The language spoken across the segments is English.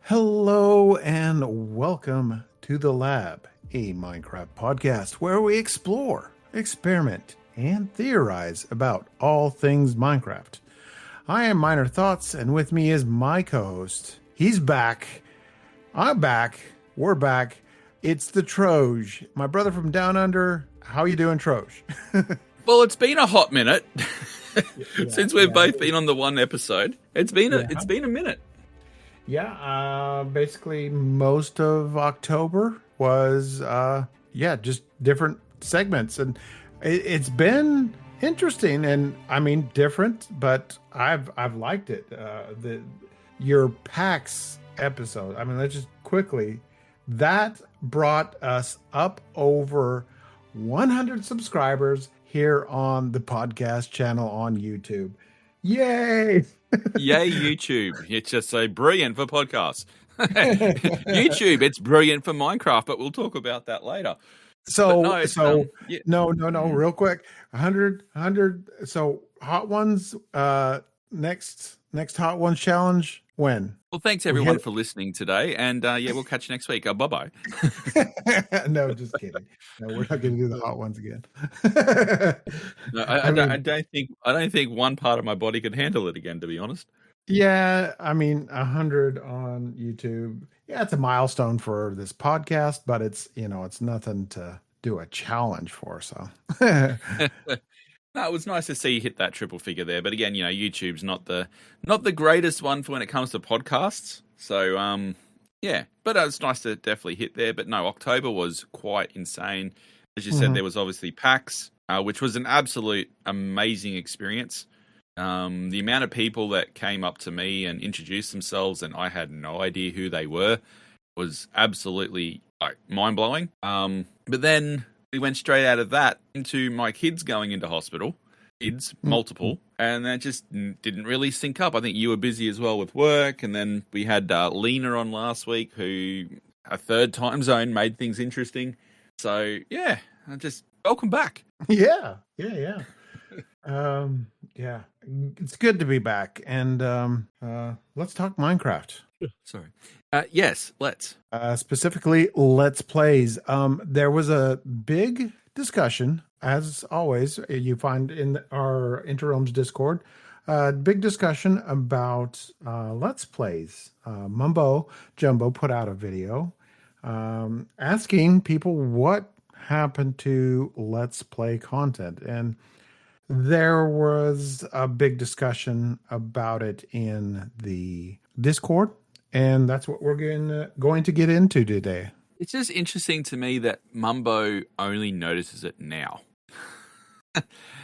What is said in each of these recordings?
Hello and welcome to The Lab, a Minecraft podcast where we explore, experiment, and theorize about all things Minecraft. I am Minor Thoughts, and with me is my co-host. He's back. I'm back. We're back. It's the Troj, my brother from down under. How you doing, Troj? Well, it's been a hot minute since we've both been on the one episode. It's been a minute. Yeah, basically most of October was just different segments, and it's been interesting, and I mean different, but I've liked it. Your PAX episode. I mean, let's just quickly, that brought us up over 100 subscribers here on the podcast channel on YouTube. Yay! Yay, YouTube. It's just so brilliant for podcasts. YouTube, it's brilliant for Minecraft, but we'll talk about that later. No, real quick. 100. So Hot Ones, next Hot Ones challenge, when? Well, thanks everyone for listening today, and we'll catch you next week. Bye-bye. No, just kidding. No, we're not going to do the Hot Ones again. No, I don't think one part of my body could handle it again, to be honest. Yeah, I mean, 100 on YouTube. Yeah, it's a milestone for this podcast, but it's nothing to do a challenge for. So, no, it was nice to see you hit that triple figure there. But again, YouTube's not the greatest one for when it comes to podcasts. So, but it was nice to definitely hit there. But no, October was quite insane. As you said, there was obviously PAX, which was an absolute amazing experience. The amount of people that came up to me and introduced themselves, and I had no idea who they were, was absolutely mind-blowing. But then we went straight out of that into my kids going into hospital. Kids, multiple. And that just didn't really sync up. I think you were busy as well with work. And then we had Lena on last week, who a third time zone made things interesting. So, yeah, just welcome back. Yeah. It's good to be back. And let's talk Minecraft. Sorry. Yes, let's. Specifically, Let's Plays. There was a big discussion, as always, you find in our Interrealms Discord, big discussion about Let's Plays. Mumbo Jumbo put out a video asking people what happened to Let's Play content. And there was a big discussion about it in the Discord. And that's what we're going to get into today. It's just interesting to me that Mumbo only notices it now.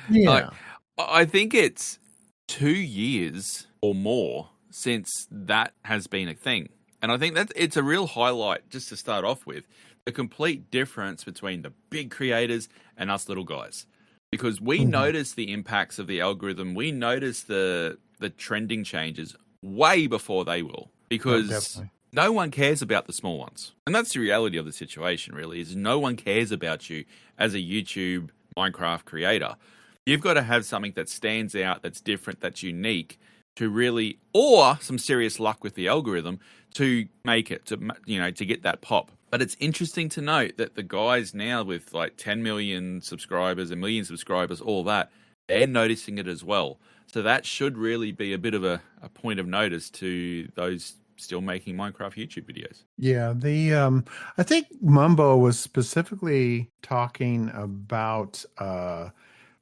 Yeah. I think it's 2 years or more since that has been a thing. And I think that it's a real highlight, just to start off with, the complete difference between the big creators and us little guys. Because we notice the impacts of the algorithm. We notice the trending changes way before they will. Because no one cares about the small ones. And that's the reality of the situation, really, is no one cares about you as a YouTube Minecraft creator. You've got to have something that stands out, that's different, that's unique, to really, or some serious luck with the algorithm to make it, to get that pop. But it's interesting to note that the guys now with like 10 million subscribers, a million subscribers, all that, they're noticing it as well. So that should really be a bit of a point of notice to those still making Minecraft YouTube videos. Yeah, I think Mumbo was specifically talking about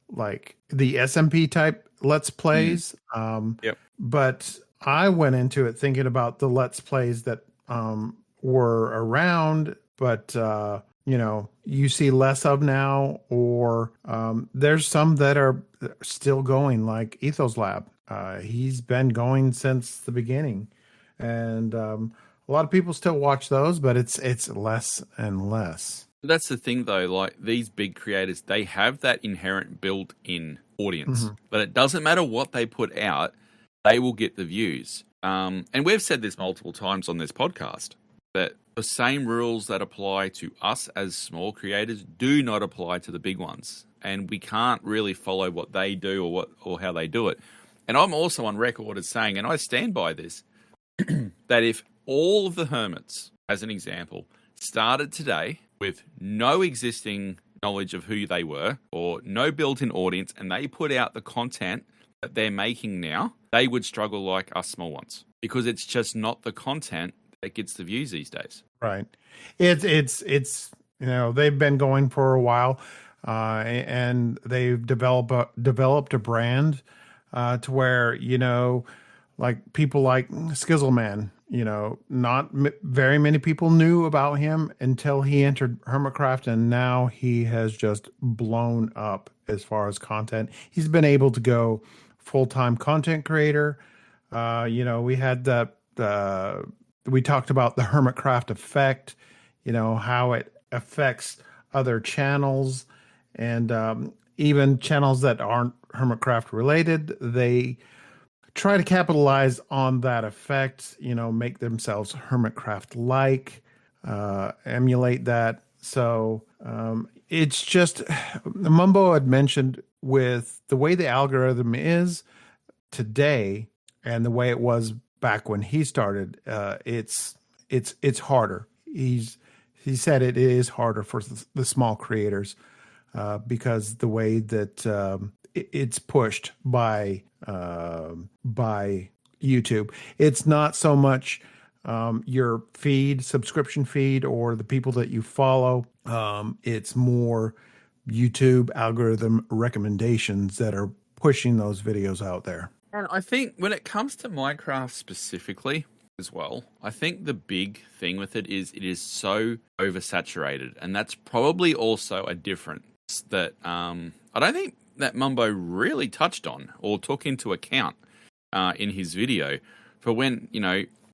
like the SMP type Let's Plays. Yep. But I went into it thinking about the Let's Plays that were around, but you see less of now, or there's some that are still going, like Ethos Lab. He's been going since the beginning, and a lot of people still watch those, but it's less and less. That's the thing, though. Like, these big creators, they have that inherent built-in audience, but it doesn't matter what they put out, they will get the views. And we've said this multiple times on this podcast, that the same rules that apply to us as small creators do not apply to the big ones. And we can't really follow what they do or how they do it. And I'm also on record as saying, and I stand by this, that if all of the hermits, as an example, started today with no existing knowledge of who they were or no built-in audience, and they put out the content that they're making now, they would struggle like us small ones, because it's just not the content that gets the views these days. Right. It's they've been going for a while, and they've developed a brand to where, like people like Skizzleman, not very many people knew about him until he entered Hermitcraft, and now he has just blown up as far as content. He's been able to go full-time content creator. We had we talked about the Hermitcraft effect, how it affects other channels, and even channels that aren't Hermitcraft related. They try to capitalize on that effect, make themselves Hermitcraft like, emulate that. So it's just, Mumbo had mentioned, with the way the algorithm is today and the way it was back when he started, it's harder. He said it is harder for the small creators because the way that it's pushed by YouTube. It's not so much your subscription feed, or the people that you follow. It's more YouTube algorithm recommendations that are pushing those videos out there. And I think when it comes to Minecraft specifically as well, I think the big thing with it is so oversaturated. And that's probably also a difference that I don't think that Mumbo really touched on or took into account in his video. For when,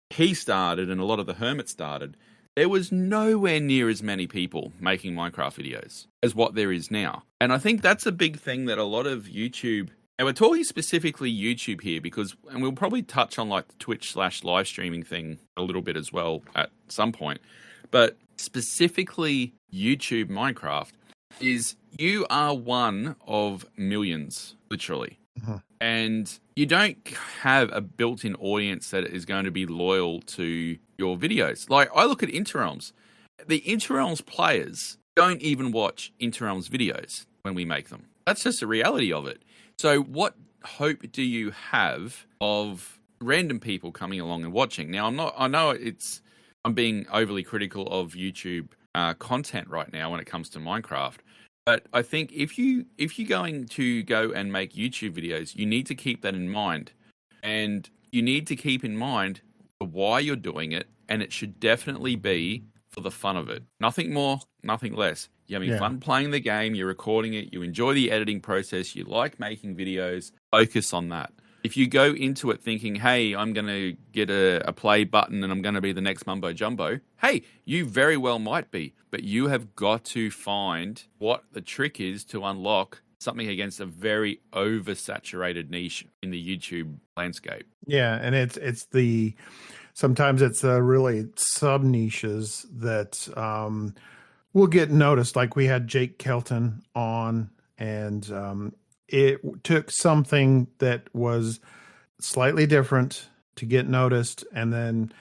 he started and a lot of the hermits started, there was nowhere near as many people making Minecraft videos as what there is now. And I think that's a big thing that a lot of YouTube, and we're talking specifically YouTube here and we'll probably touch on like the Twitch/live streaming thing a little bit as well at some point, but specifically YouTube Minecraft is, you are one of millions, literally. Uh-huh. And you don't have a built-in audience that is going to be loyal to your videos. Like, I look at Interrealms. The Interrealms players don't even watch Interrealms videos when we make them. That's just the reality of it. So what hope do you have of random people coming along and watching? Now, I'm being overly critical of YouTube content right now when it comes to Minecraft. But I think if you're going to go and make YouTube videos, you need to keep that in mind. And you need to keep in mind why you're doing it. And it should definitely be for the fun of it. Nothing more, nothing less. You're having fun playing the game, you're recording it, you enjoy the editing process, you like making videos, focus on that. If you go into it thinking, hey, I'm going to get a play button and I'm going to be the next Mumbo Jumbo, hey, you very well might be, but you have got to find what the trick is to unlock something against a very oversaturated niche in the YouTube landscape. Yeah, and sometimes it's really sub niches that will get noticed. Like we had Jake Kelton on, and it took something that was slightly different to get noticed, and then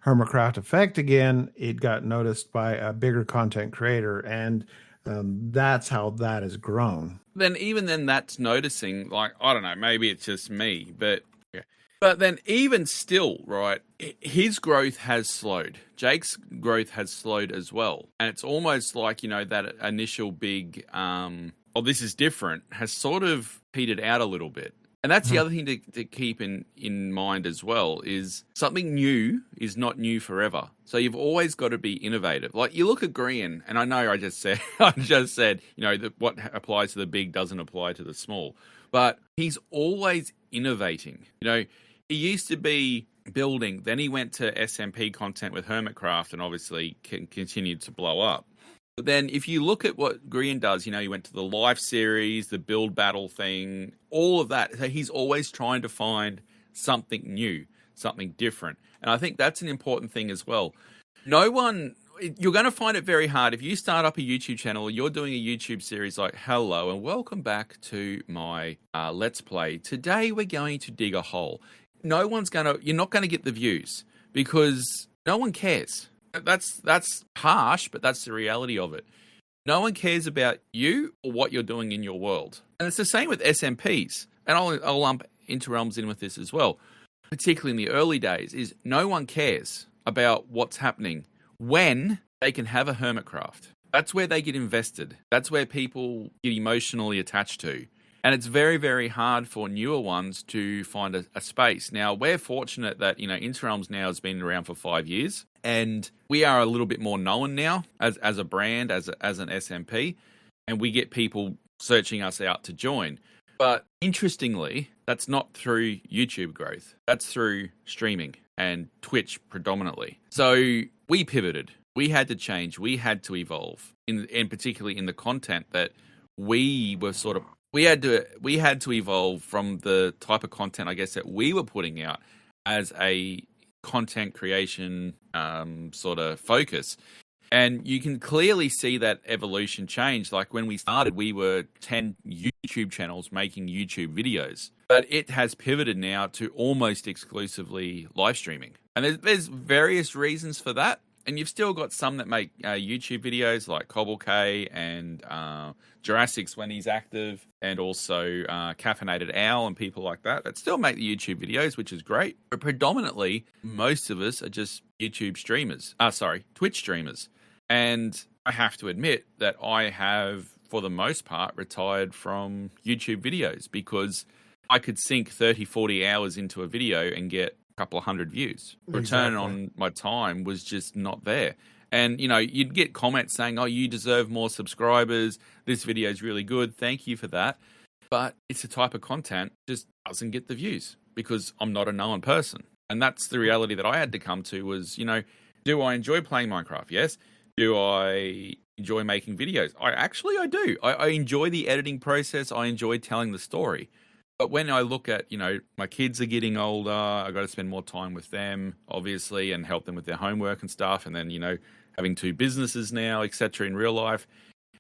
Hermitcraft effect again, it got noticed by a bigger content creator, and that's how that has grown. Then that's noticing, like, I don't know, maybe it's just me, but then even still, right, his growth has slowed. Jake's growth has slowed as well. And it's almost like, that initial big, this is different, has sort of petered out a little bit. And that's the other thing to keep in mind as well, is something new is not new forever. So you've always got to be innovative. Like, you look at Grian, and I know I just said, that what applies to the big doesn't apply to the small. But he's always innovating. He used to be building, then he went to SMP content with Hermitcraft and obviously continued to blow up. But then if you look at what Grian does, he went to the life series, the build battle thing, all of that. So he's always trying to find something new, something different. And I think that's an important thing as well. You're going to find it very hard if you start up a YouTube channel, you're doing a YouTube series like, hello and welcome back to my Let's Play. Today we're going to dig a hole. You're not going to get the views, because no one cares. That's harsh, but that's the reality of it. No one cares about you or what you're doing in your world. And it's the same with SMPs. And I'll lump Interrealms in with this as well, particularly in the early days, is no one cares about what's happening when they can have a hermitcraft. That's where they get invested. That's where people get emotionally attached to. And it's very, very hard for newer ones to find a space. Now, we're fortunate that, Interrealms now has been around for 5 years, and we are a little bit more known now as a brand, as an SMP, and we get people searching us out to join. But interestingly, that's not through YouTube growth. That's through streaming and Twitch predominantly. So we pivoted. We had to change. We had to evolve, and particularly in the content that we were sort of. We had to evolve from the type of content, I guess, that we were putting out as a content creation sort of focus. And you can clearly see that evolution change. Like when we started, we were 10 YouTube channels making YouTube videos. But it has pivoted now to almost exclusively live streaming. And there's various reasons for that. And you've still got some that make YouTube videos like Cobble K and Jurassic's when he's active, and also Caffeinated Owl and people like that still make the YouTube videos, which is great. But predominantly, most of us are just YouTube streamers. Twitch streamers. And I have to admit that I have, for the most part, retired from YouTube videos because I could sink 30, 40 hours into a video and get couple of hundred views. Return on my time was just not there. And, you'd get comments saying, oh, you deserve more subscribers. This video is really good. Thank you for that. But it's a type of content just doesn't get the views because I'm not a known person. And that's the reality that I had to come to was, do I enjoy playing Minecraft? Yes. Do I enjoy making videos? I do. I enjoy the editing process. I enjoy telling the story. But when I look at, my kids are getting older, I got to spend more time with them, obviously, and help them with their homework and stuff. And then, having 2 businesses now, etc. in real life,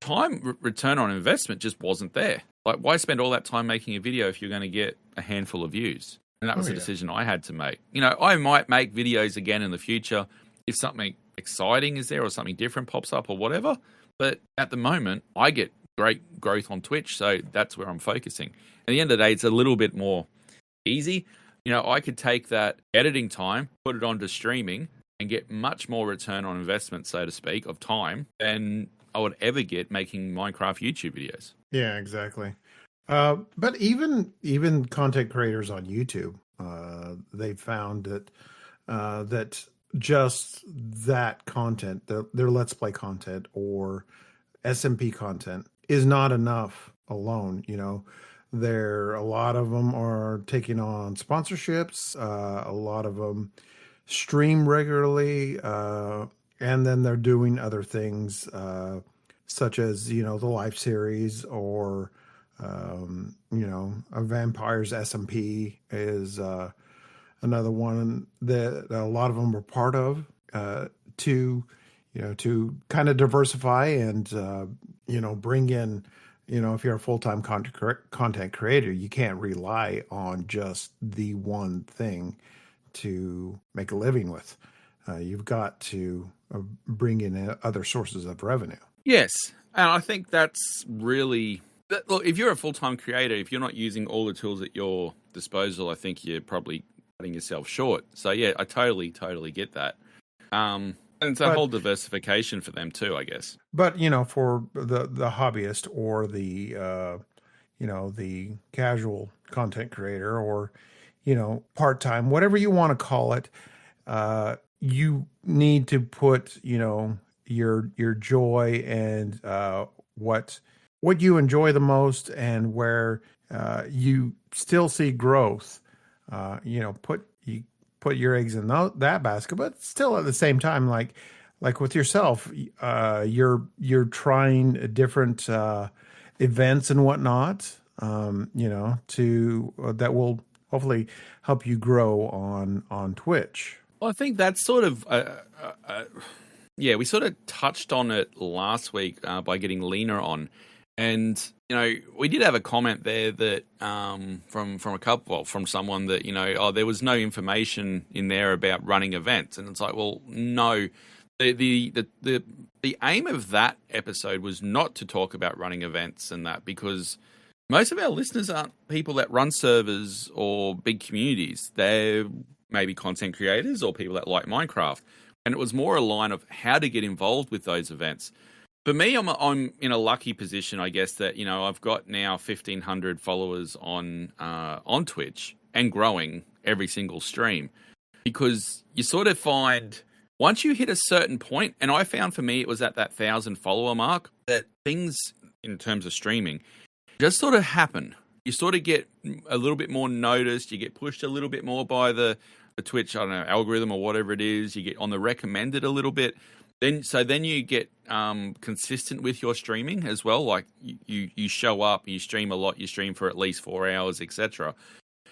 return on investment just wasn't there. Like, why spend all that time making a video if you're going to get a handful of views? And that was a decision I had to make. I might make videos again in the future if something exciting is there or something different pops up or whatever. But at the moment, I get great growth on Twitch, so that's where I'm focusing. At the end of the day, it's a little bit more easy. I could take that editing time, put it onto streaming, and get much more return on investment, so to speak, of time than I would ever get making Minecraft YouTube videos. Yeah, exactly. But even content creators on YouTube, they found that just that content, their Let's Play content or SMP content, is not enough alone. A lot of them are taking on sponsorships. A lot of them stream regularly, and then they're doing other things, such as the live series or a Vampires SMP is another one that a lot of them are part of, to kind of diversify and bring in. If you're a full-time content creator, you can't rely on just the one thing to make a living with. You've got to bring in other sources of revenue. Yes, and I think that's really... Look, if you're a full-time creator, if you're not using all the tools at your disposal, I think you're probably cutting yourself short. So, yeah, I totally get that. And it's a whole diversification for them too, I guess. But for the hobbyist or the the casual content creator or part-time, whatever you want to call it, you need to put your joy and what you enjoy the most and where you still see growth. Put your eggs in that basket, but still at the same time, like with yourself, you're trying different events and whatnot, to that will hopefully help you grow on Twitch. Well, I think that's sort of we sort of touched on it last week by getting Lena on, And we did have a comment there that from a couple, well, from someone that there was no information in there about running events, and it's like, well, no, the aim of that episode was not to talk about running events and that, because most of our listeners aren't people that run servers or big communities. They're maybe content creators or people that like Minecraft, and it was more a line of how to get involved with those events. For me, I'm in a lucky position, I guess, that I've got now 1,500 followers on Twitch and growing every single stream, because you sort of find once you hit a certain point, and I found for me it was at that 1,000 follower mark, that things in terms of streaming just sort of happen. You sort of get a little bit more noticed. You get pushed a little bit more by the Twitch, I don't know, algorithm or whatever it is. You get on the recommended a little bit. Then you get consistent with your streaming as well. Like you show up, you stream a lot, you stream for at least 4 hours, etc.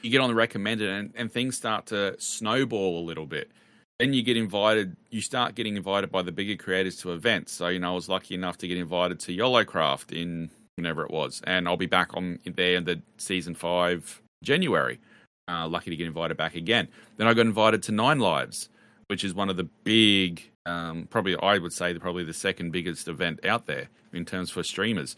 You get on the recommended, and things start to snowball a little bit. Then you get invited. You start getting invited by the bigger creators to events. So I was lucky enough to get invited to YOLOcraft in whenever it was, and I'll be back on there in the season 5 January. Lucky to get invited back again. Then I got invited to 9 Lives, which is one of the big, probably I would say probably the second biggest event out there in terms for streamers.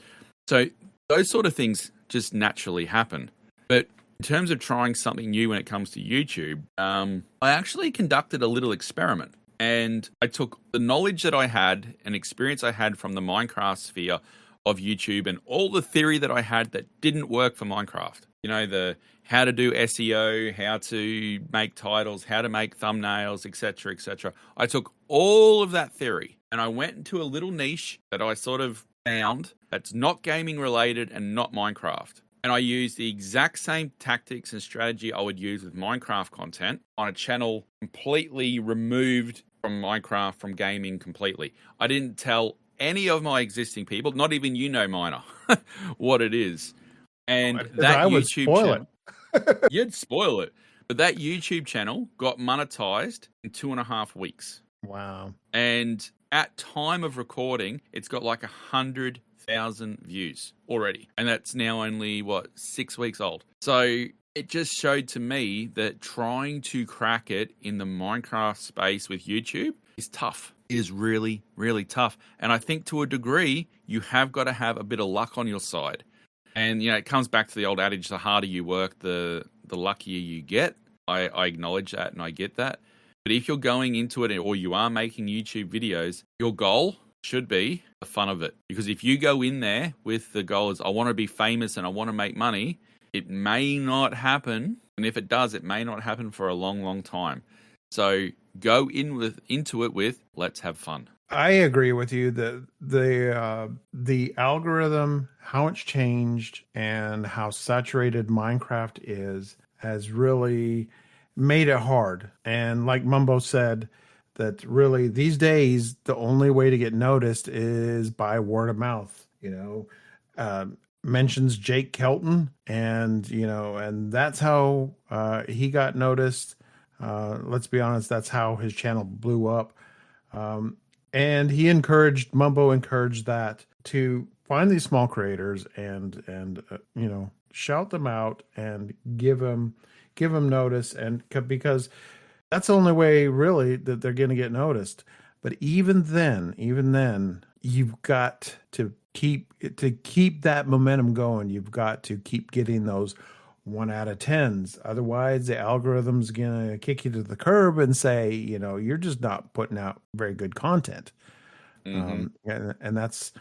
So those sort of things just naturally happen. But in terms of trying something new when it comes to YouTube, I actually conducted a little experiment, and I took the knowledge that I had and experience I had from the Minecraft sphere of YouTube and all the theory that I had that didn't work for Minecraft. The how to do SEO, how to make titles, how to make thumbnails, etc., etc. I took all of that theory and I went into a little niche that I sort of found that's not gaming related and not Minecraft. And I used the exact same tactics and strategy I would use with Minecraft content on a channel completely removed from Minecraft, from gaming completely. I didn't tell any of my existing people, not even Miner, what it is. And that I would YouTube spoil channel, you'd spoil it. But that YouTube channel got monetized in 2.5 weeks. Wow. And at time of recording, it's got like 100,000 views already. And that's now only, 6 weeks old. So it just showed to me that trying to crack it in the Minecraft space with YouTube is tough. It is really, really tough. And I think to a degree, you have got to have a bit of luck on your side. And, it comes back to the old adage, the harder you work, the luckier you get. I acknowledge that and I get that. But if you're going into it or you are making YouTube videos, your goal should be the fun of it. Because if you go in there with the goal is, I want to be famous and I want to make money, it may not happen. And if it does, it may not happen for a long, long time. So go into it with, let's have fun. I agree with you that the algorithm, how it's changed and how saturated Minecraft is, has really made it hard. And like Mumbo said, that really these days the only way to get noticed is by word of mouth. Mentions Jake Kelton, and and that's how he got noticed. Let's be honest, that's how his channel blew up. And Mumbo encouraged that to find these small creators and shout them out and give them notice, and because that's the only way really that they're going to get noticed. But even then, you've got to keep that momentum going. You've got to keep getting those 1 out of 10s. Otherwise, the algorithm's going to kick you to the curb and say, you're just not putting out very good content. Mm-hmm. And that's,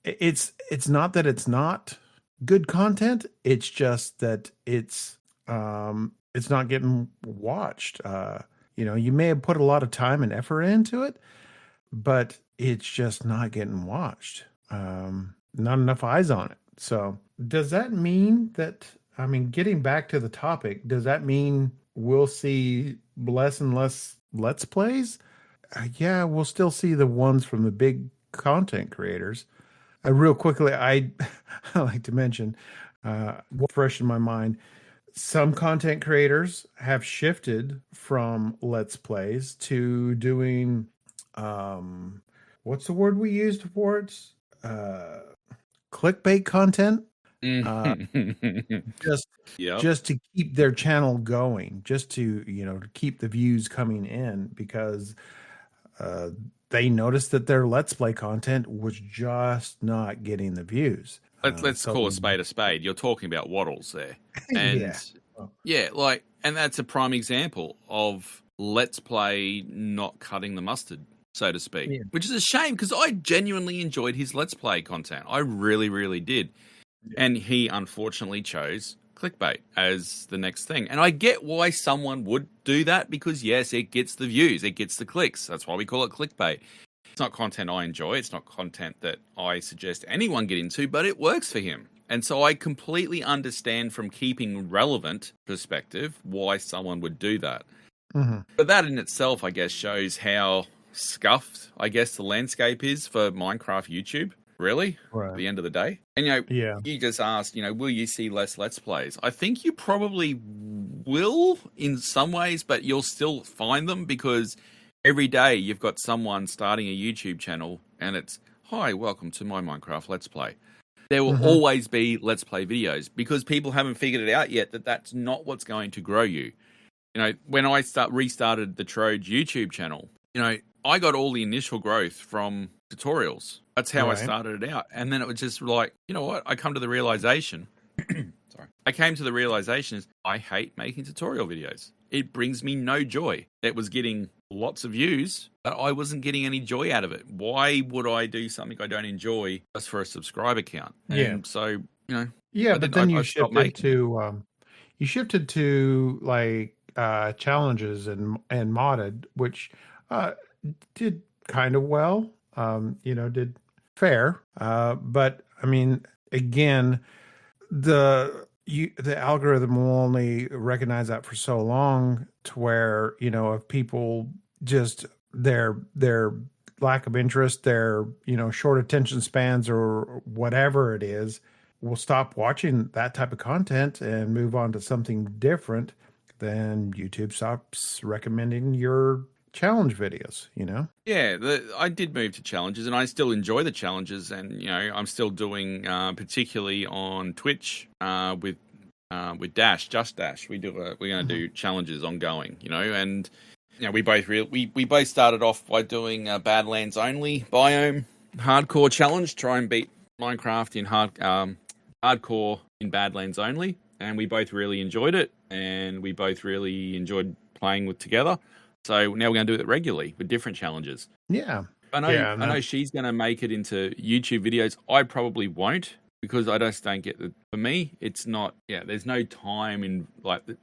it's not that it's not good content. It's just that it's not getting watched. You may have put a lot of time and effort into it, but it's just not getting watched. Not enough eyes on it. So does that mean that, getting back to the topic, does that mean we'll see less and less Let's Plays? Yeah, we'll still see the ones from the big content creators. Real quickly, I like to mention, fresh in my mind, some content creators have shifted from Let's Plays to doing, what's the word we used for it? clickbait content, uh, Mm. just Yep. just to keep their channel going, just to to keep the views coming in because uh, they noticed that their Let's Play content was just not getting the views. Let's So call a spade a spade. You're talking about Waddles there, and yeah. Oh, yeah, and that's a prime example of Let's Play not cutting the mustard, so to speak. yeah. Which is a shame because I genuinely enjoyed his Let's Play content. I really, really did. And he unfortunately chose clickbait as the next thing. And I get why someone would do that because, yes, it gets the views, it gets the clicks. That's why we call it clickbait. It's not content I enjoy. It's not content that I suggest anyone get into, but it works for him. And so I completely understand from keeping relevant perspective why someone would do that. Mm-hmm. But that in itself, I guess, shows how scuffed, I guess, the landscape is for Minecraft YouTube. Really? Right. At the end of the day. And, Yeah. you just asked, will you see less Let's Plays? I think you probably will in some ways, but you'll still find them because every day you've got someone starting a YouTube channel and it's, hi, welcome to my Minecraft Let's Play. There will Mm-hmm. always be Let's Play videos because people haven't figured it out yet that that's not what's going to grow you. When I restarted the Troj YouTube channel, I got all the initial growth from tutorials. That's how I started it out. And then it was just like, you know what? I come to the realization. Sorry. I came to the realization is I hate making tutorial videos. It brings me no joy. It was getting lots of views, but I wasn't getting any joy out of it. Why would I do something I don't enjoy just for a subscriber count? And so, Yeah, but then I stopped making it. You shifted to like challenges and modded, which did kind of well. Did fair. But I mean, again, the algorithm will only recognize that for so long to where if people just their lack of interest, their short attention spans or whatever it is, will stop watching that type of content and move on to something different. Then YouTube stops recommending your challenge videos. Yeah, I did move to challenges, and I still enjoy the challenges. And I'm still doing, particularly on Twitch, with Dash, Just Dash. We're going to do challenges ongoing. And we both started off by doing a Badlands only biome hardcore challenge, try and beat Minecraft in hardcore in Badlands only, and we both really enjoyed it, and we both really enjoyed playing with together. So now we're going to do it regularly with different challenges. Yeah. I know she's going to make it into YouTube videos. I probably won't because I just don't get for me, it's not, there's no time in,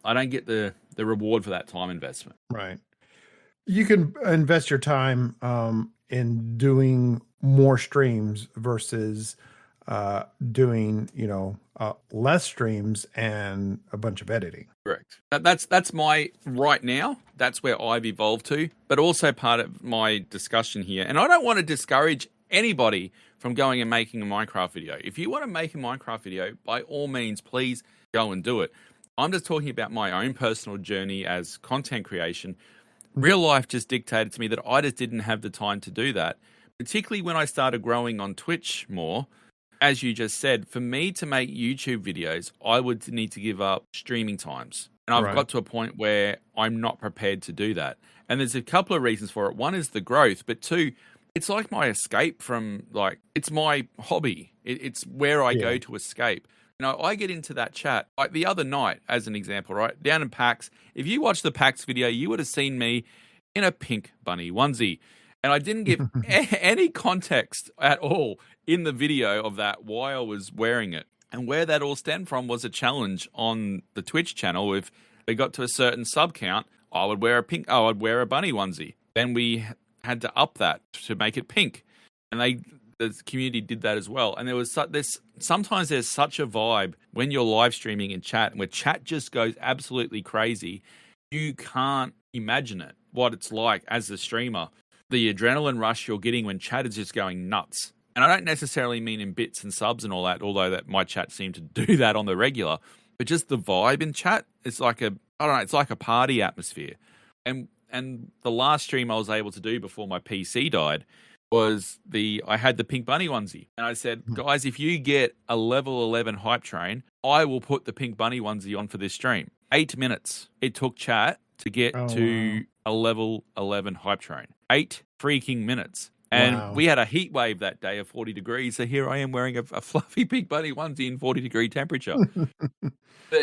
I don't get the reward for that time investment. Right. You can invest your time in doing more streams versus doing, less streams and a bunch of editing. Correct. That's my right now. That's where I've evolved to, but also part of my discussion here. And I don't want to discourage anybody from going and making a Minecraft video. If you want to make a Minecraft video, by all means, please go and do it. I'm just talking about my own personal journey as content creation. Real life just dictated to me that I just didn't have the time to do that, particularly when I started growing on Twitch more. As you just said, for me to make YouTube videos, I would need to give up streaming times. And I've got to a point where I'm not prepared to do that. And there's a couple of reasons for it. One is the growth, but two, it's like my escape from, it's my hobby. It's where I go to escape. I get into that chat. Like the other night, as an example, right? Down in PAX, if you watch the PAX video, you would have seen me in a pink bunny onesie. And I didn't give any context at all in the video of that why I was wearing it. And where that all stemmed from was a challenge on the Twitch channel. If we got to a certain sub count, I'd wear a bunny onesie. Then we had to up that to make it pink. And the community did that as well. And sometimes there's such a vibe when you're live streaming in chat, where chat just goes absolutely crazy. You can't imagine it, what it's like as the streamer. The adrenaline rush you're getting when chat is just going nuts. And I don't necessarily mean in bits and subs and all that, although that my chat seemed to do that on the regular. But just the vibe in chat, it's like it's like a party atmosphere. And the last stream I was able to do before my PC died, I had the Pink Bunny onesie. And I said, guys, if you get a level 11 hype train, I will put the Pink Bunny onesie on for this stream. 8 minutes it took chat to get to a level 11 hype train. 8 freaking minutes. And we had a heat wave that day of 40 degrees. So here I am wearing a fluffy Pink Bunny onesie in 40-degree temperature. But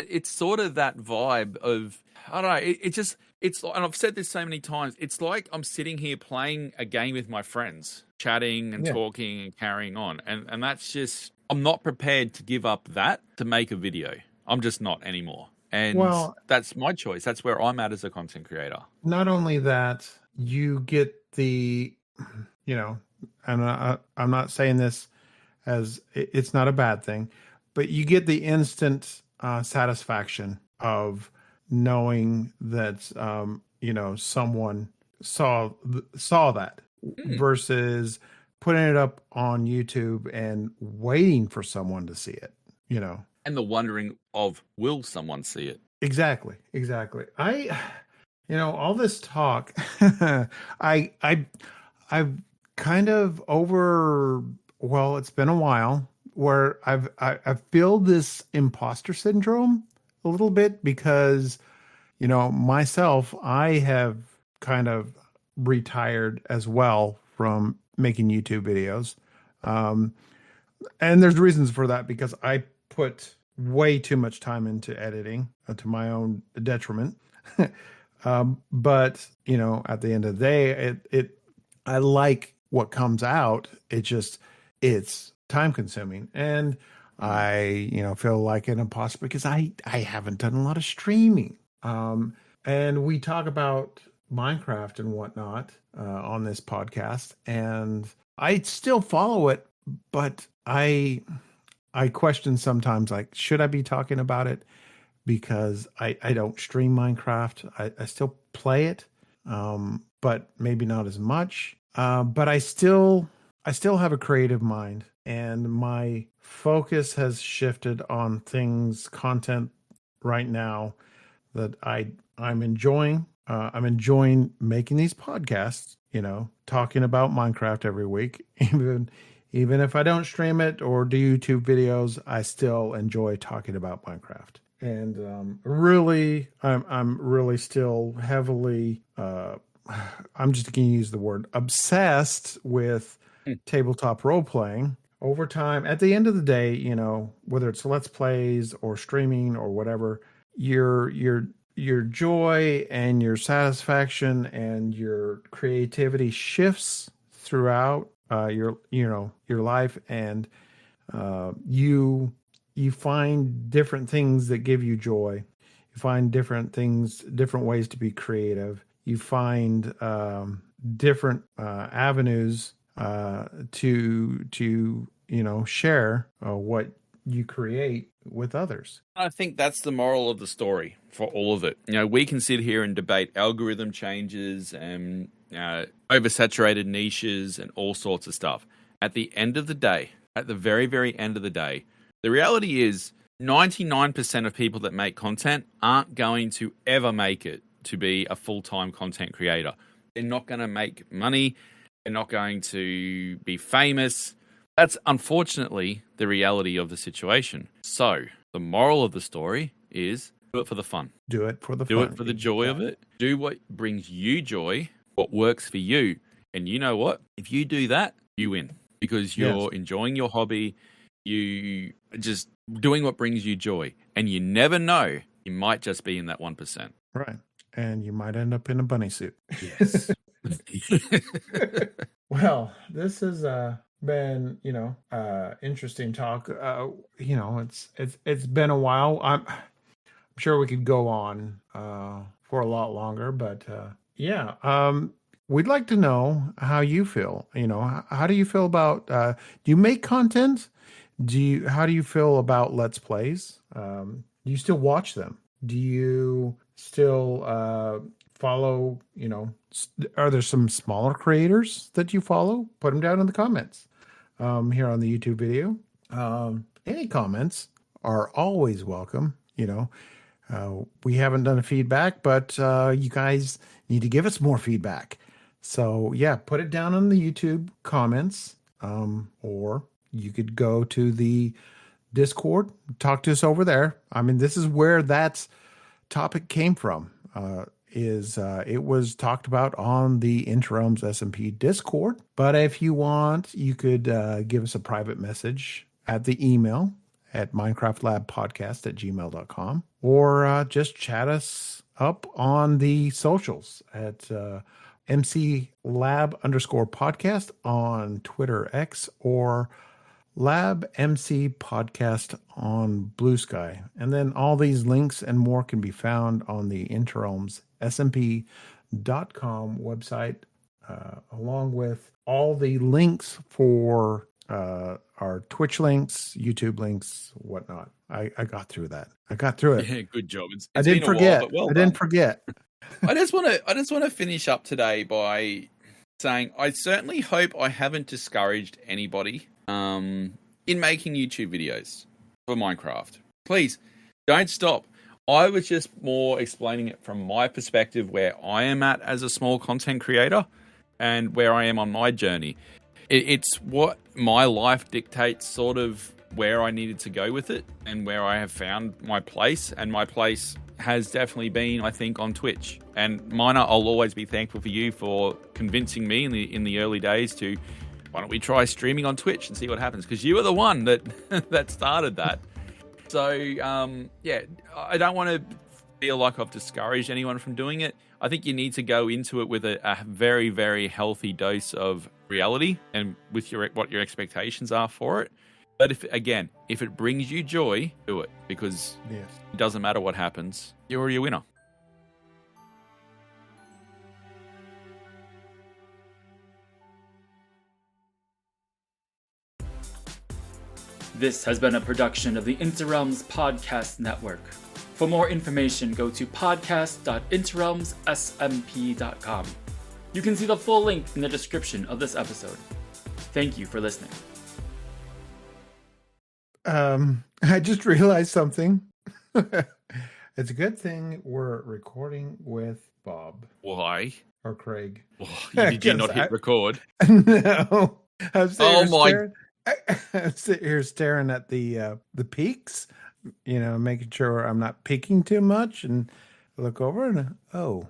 it's sort of that vibe of, I don't know, it's and I've said this so many times, it's like I'm sitting here playing a game with my friends, chatting and talking and carrying on. And that's just, I'm not prepared to give up that to make a video. I'm just not anymore. And that's my choice. That's where I'm at as a content creator. Not only that, you get the, and I'm not saying this as it's not a bad thing, but you get the instant satisfaction of knowing that someone saw that versus putting it up on YouTube and waiting for someone to see it, and the wondering of, will someone see it? Exactly. All this talk, I've kind of it's been a while where I feel this imposter syndrome a little bit because, myself, I have kind of retired as well from making YouTube videos. And there's reasons for that because I put way too much time into editing to my own detriment. But, at the end of the day, I like what comes out. It's time consuming. And I, feel like an imposter because I haven't done a lot of streaming. And we talk about Minecraft and whatnot on this podcast, and I still follow it, but I question sometimes, like, should I be talking about it? Because I don't stream Minecraft. I still play it, but maybe not as much. But I still have a creative mind, and my focus has shifted on content right now that I'm enjoying. I'm enjoying making these podcasts, talking about Minecraft every week. Even if I don't stream it or do YouTube videos, I still enjoy talking about Minecraft. And really, I'm really still heavily, I'm just going to use the word obsessed with tabletop role playing. Over time, at the end of the day, whether it's Let's Plays or streaming or whatever, your joy and your satisfaction and your creativity shifts throughout your life, and you find different things that give you joy. You find different things, different ways to be creative. You find different avenues to share what you create with others. I think that's the moral of the story for all of it. We can sit here and debate algorithm changes and oversaturated niches and all sorts of stuff. At the end of the day, at the very, very end of the day, the reality is 99% of people that make content aren't going to ever make it to be a full-time content creator. They're not going to make money. They're not going to be famous. That's unfortunately the reality of the situation. So the moral of the story is do it for the fun. Do it for the fun. Do it for the joy of it. Do what brings you joy, what works for you. And you know what? If you do that, you win because you're enjoying your hobby. You are just doing what brings you joy. And you never know, you might just be in that 1%. Right. And you might end up in a bunny suit. Yes. Well, this has been, interesting talk. It's been a while. I'm sure we could go on for a lot longer, but we'd like to know how you feel. How do you feel about? Do you make content? How do you feel about Let's Plays? Do you still watch them? Do you still follow? Are there some smaller creators that you follow? Put them down in the comments here on the YouTube video. Any comments are always welcome. We haven't done a feedback, but you guys need to give us more feedback. So yeah, put it down in the YouTube comments, or you could go to the Discord, talk to us over there. I mean, this is where that topic came from. It was talked about on the Interims SMP Discord. But if you want, you could give us a private message at the email at minecraftlabpodcast@gmail.com, or just chat us up on the socials at MC Lab _podcast on Twitter X, or Lab MC Podcast on Blue Sky. And then all these links and more can be found on the Interims SMP.com website, along with all the links for our Twitch links, YouTube links, whatnot. I got through that. I got through it. Yeah, good job. I It's didn't been a forget. while, but well I done. didn't forget. I just want to finish up today by saying I certainly hope I haven't discouraged anybody in making YouTube videos for Minecraft. Please don't stop. I was just more explaining it from my perspective, where I am at as a small content creator and where I am on my journey. It's what my life dictates, sort of where I needed to go with it and where I have found my place. And my place has definitely been, I think, on Twitch. And Mina, I'll always be thankful for you for convincing me in the early days to, why don't we try streaming on Twitch and see what happens? Because you were the one that that started that. So, yeah, I don't want to feel like I've discouraged anyone from doing it. I think you need to go into it with a very, very healthy dose of reality and with what your expectations are for it. But if it brings you joy, do it, because Yes. it doesn't matter what happens. You're already a winner. This has been a production of the Interims Podcast Network. For more information, go to podcast.interimssmp.com. You can see the full link in the description of this episode. Thank you for listening. I just realized something. It's a good thing we're recording with Bob Why? or Craig. Did you not hit record? No. I'm sitting here staring at the peaks, making sure I'm not peeking too much, and look over and oh,